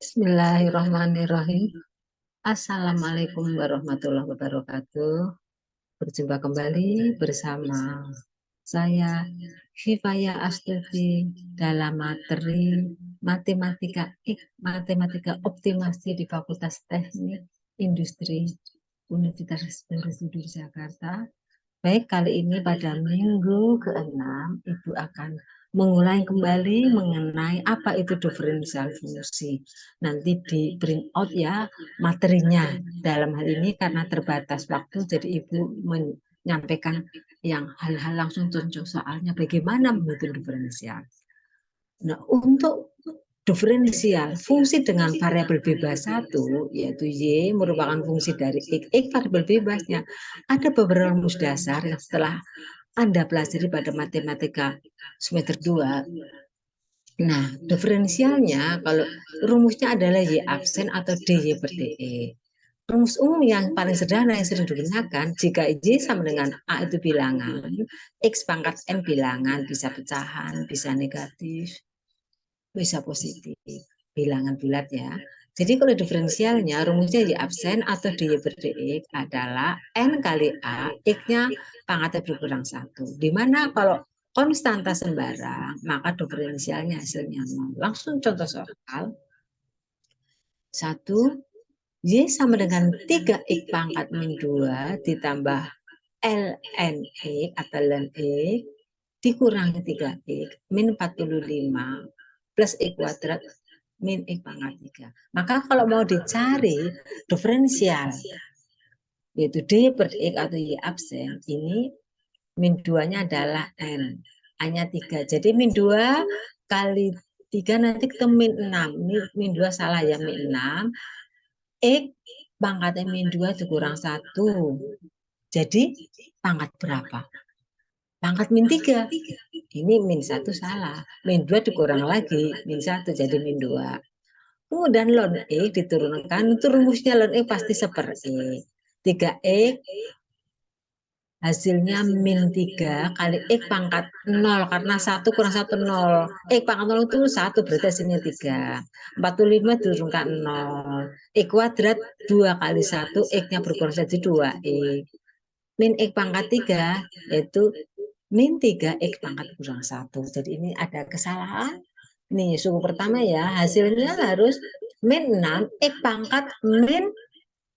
Bismillahirrahmanirrahim. Assalamualaikum warahmatullahi wabarakatuh. Berjumpa kembali bersama saya Hifaya Astuti dalam materi matematika optimasi di Fakultas Teknik Industri Universitas Borobudur Jakarta. Baik, kali ini pada minggu ke-6 Ibu akan mengulangi kembali mengenai apa itu diferensial fungsi. Nanti di print out ya materinya. Dalam hal ini karena terbatas waktu, jadi Ibu menyampaikan yang hal-hal langsung contoh soalnya bagaimana menghitung diferensial. Nah, untuk diferensial fungsi dengan variabel bebas satu, yaitu Y merupakan fungsi dari X variabel bebasnya. Ada beberapa rumus dasar yang setelah Anda pelajari pada matematika semester 2. Nah, diferensialnya kalau rumusnya adalah Y absen atau DY per DE. Rumus umum yang paling sederhana yang sering digunakan jika Y sama dengan A itu bilangan, X pangkat N bilangan, bisa pecahan, bisa negatif, bisa positif, bilangan bulat ya. Jadi kalau diferensialnya rumusnya Y absen atau DY per DX adalah N kali A, X-nya pangkatnya berkurang 1. Dimana kalau konstanta sembarang, maka diferensialnya hasilnya 0. Langsung contoh soal. 1, Y sama dengan 3X pangkat min 2 ditambah ln X atau ln X dikurangi 3X min 45 plus X kuadrat min X pangkat 3. Maka kalau mau dicari diferensial, yaitu D per X atau Y absen, ini min 2-nya adalah N. Hanya 3. Jadi min 2 kali 3 nanti ketemu min 6. Min 2 salah ya, min 6. X pangkatnya min 2 dikurang 1. Jadi pangkat berapa? Pangkat min 3. Ini min 1 salah. Min 2 dikurang lagi, min 1 jadi min 2. Kemudian ln X diturunkan, itu rumusnya ln X pasti seperti 3X hasilnya min 3 kali X pangkat 0, karena 1 kurang 1 0. X pangkat 0 itu 1, berarti hasilnya 3. 45 diturunkan 0. X kuadrat 2 kali 1, X-nya berkurang jadi 2X. Min X pangkat 3 yaitu min 3X pangkat kurang 1. Jadi ini ada kesalahan. Nih, suku pertama ya, hasilnya harus min 6, X pangkat min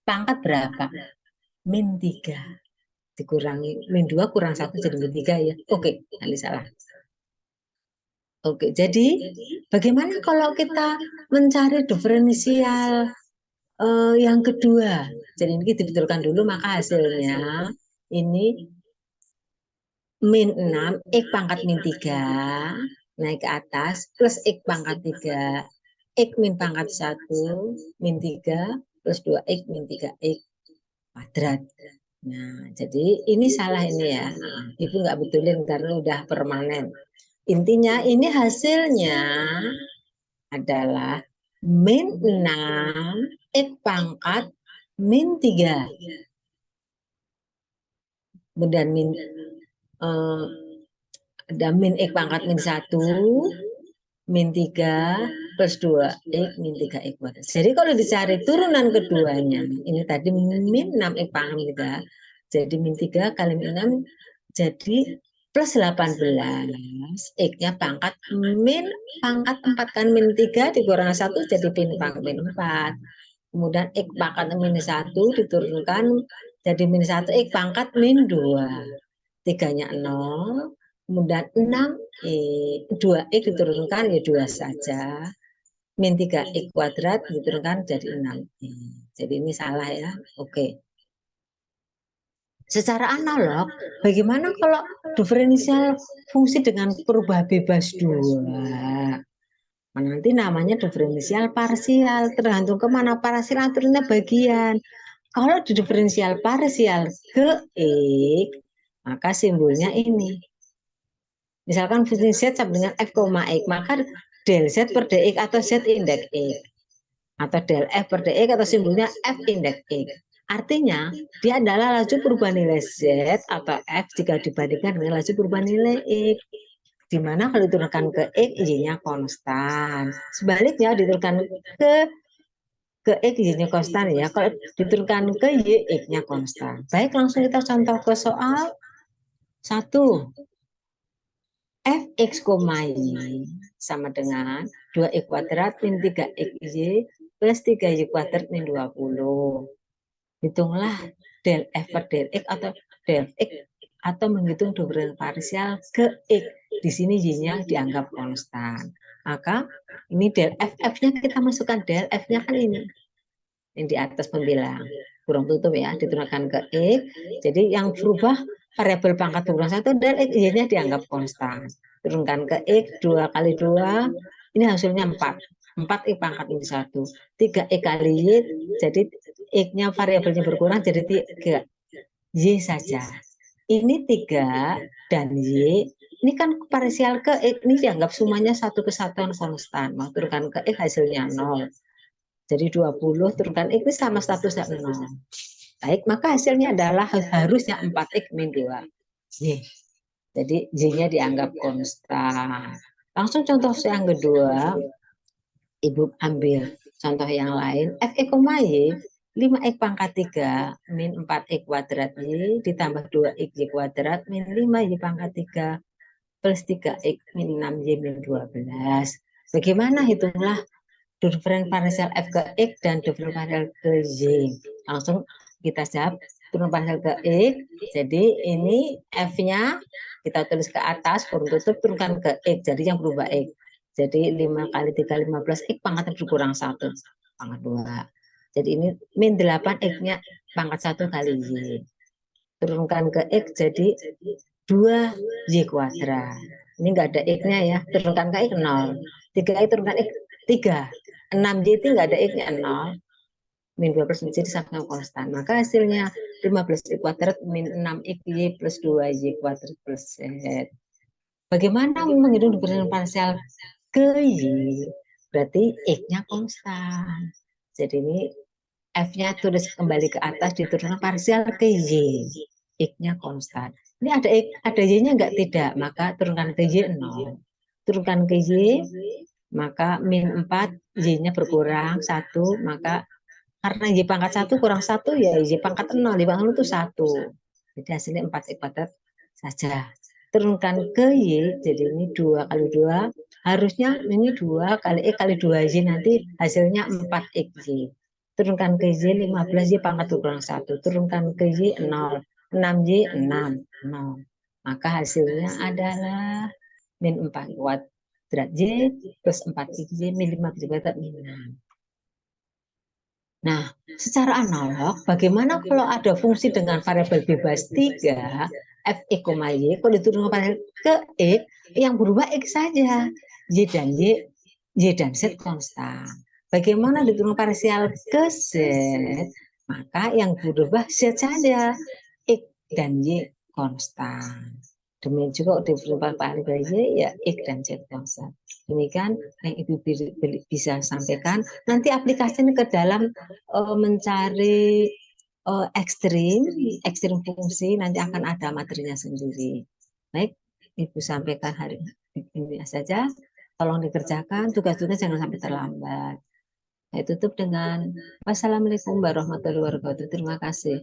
pangkat berapa? Min 3. Dikurangi min 2 kurang 1 jadi min 3 ya. Oke, nanti salah. Oke, jadi bagaimana kalau kita mencari diferensial yang kedua? Jadi ini dibetulkan dulu, maka hasilnya ini min 6, X pangkat min 3, naik ke atas, plus X pangkat 3, X min pangkat 1, min 3, plus 2X min 3X kuadrat. Nah, jadi ini salah ini ya. Ibu nggak betulin karena udah permanen. Intinya ini hasilnya adalah min 6, X pangkat min 3. Kemudian ada min X pangkat min 1, min 3 plus 2X min 3X kuadrat. Jadi kalau dicari turunan keduanya, ini tadi min 6X pangkat min 3, jadi min 3 kali min 6 jadi plus 18. X-nya pangkat min pangkat 4 kan, min 3 dikurang 1 jadi min pangkat min 4. Kemudian X pangkat min 1 diturunkan jadi min 1, X pangkat min 2. 3-nya 0. Kemudian 6, 2X diturunkan ya 2 saja. Min 3X kuadrat diturunkan jadi 6. Jadi ini salah ya. Oke. Secara analog, bagaimana kalau diferensial fungsi dengan perubahan bebas 2? Nanti namanya diferensial parsial, tergantung kemana parsial aturnya bagian. Kalau di diferensial parsial ke X, maka simbolnya ini. Misalkan fungsi Z sama dengan F, X, maka del Z per DX atau Z indeks X. Atau del F per DX atau simbolnya F indeks X. Artinya, dia adalah laju perubahan nilai Z atau F jika dibandingkan dengan laju perubahan nilai X. Dimana kalau diturunkan ke X, Y-nya konstan. Sebaliknya, diturunkan ke ke X Y-nya konstan ya. Kalau diturunkan ke Y, X-nya konstan. Baik, langsung kita contoh ke soal 1. Fx, Y sama dengan 2x kuadrat min 3xy plus 3y kuadrat min 20. Hitunglah del F per del X atau del X atau menghitung diferensial parsial ke X. Di sini Y-nya dianggap konstan. Maka ini del F-nya kita masukkan del F-nya kan ini. Yang di atas pembilang. Kurang tutup ya, diturunkan ke X. Jadi yang berubah variabel pangkat berkurang 1 del X, Y-nya dianggap konstan. Turunkan ke X, 2 kali 2, ini hasilnya 4. 4 X pangkat ini 1. 3 X kali Y, jadi X-nya variabelnya berkurang jadi 3. Y saja. Ini 3 dan Y, ini kan parsial ke X, ini dianggap sumanya satu kesatuan konstan. Mau turunkan ke X hasilnya 0. Jadi 20 turunkan X sama statusnya 0. Baik, maka hasilnya adalah harusnya 4X min 2. Y. Jadi Y-nya dianggap konstan. Langsung contoh yang kedua, Ibu ambil contoh yang lain. Fx, Y 5x pangkat 3 min 4x kuadrat Y ditambah 2xy kuadrat min 5y pangkat 3 plus 3x min 6y min 12. Bagaimana hitunglah diferensial parsial F ke X dan diferensial parsial ke Y? Langsung kita jawab diferensial parsial ke X. Jadi ini F-nya kita tulis ke atas, kurung tutup, turunkan ke X. Jadi yang berubah X. Jadi 5 kali 3, 15 X pangkat berkurang 1. Pangkat 2. Jadi ini min 8 X-nya pangkat 1 kali Y. Turunkan ke X jadi 2Y kuadrat. Ini enggak ada X-nya ya. Turunkan ke X 0. 3X turunkan X 3. 6Y itu enggak ada X-nya 0. Min 12 menjadi sama konstan. Maka hasilnya 15Y kuadrat min 6XY plus 2Y kuadrat plus Z. Bagaimana menghitung diferensial parsial ke Y? Berarti X-nya konstan. Jadi ini F-nya tulis kembali ke atas, diturunkan parsial ke Y. X-nya konstan. Ini ada Y-nya enggak? Tidak. Maka turunkan ke Y 0. Turunkan ke Y, maka min 4, Y-nya berkurang 1, maka karena Y pangkat 1 kurang 1, ya Y pangkat 0. Y pangkat 0 itu 1. Jadi hasilnya 4X kuadrat saja. Turunkan ke Y, jadi ini 2 kali 2. Harusnya ini 2 kali X kali 2Y, nanti hasilnya 4XY. Turunkan ke Y, 15Y pangkat berkurang 1. Turunkan ke Y, 0. 6Y, 6. 0. Maka hasilnya adalah min 4 kuadrat Y plus 4XY min 15 kuadrat min 6. Nah, secara analog, bagaimana kalau ada fungsi dengan variabel bebas 3, Fx, Y, kalau diturunkan ke X, yang berubah X saja. Y dan Z konstan. Bagaimana diturunkan parsial ke Z, maka yang berubah Z saja. X dan Y konstan. Demikian juga diturunkan parsial Y, ya X dan Z konstan. Demikian yang Ibu bisa sampaikan. Nanti aplikasinya ke dalam mencari ekstrim fungsi, nanti akan ada materinya sendiri. Baik, Ibu sampaikan hari ini saja. Tolong dikerjakan, tugas-tugas jangan sampai terlambat. Saya tutup dengan wassalamualaikum warahmatullahi wabarakatuh. Terima kasih.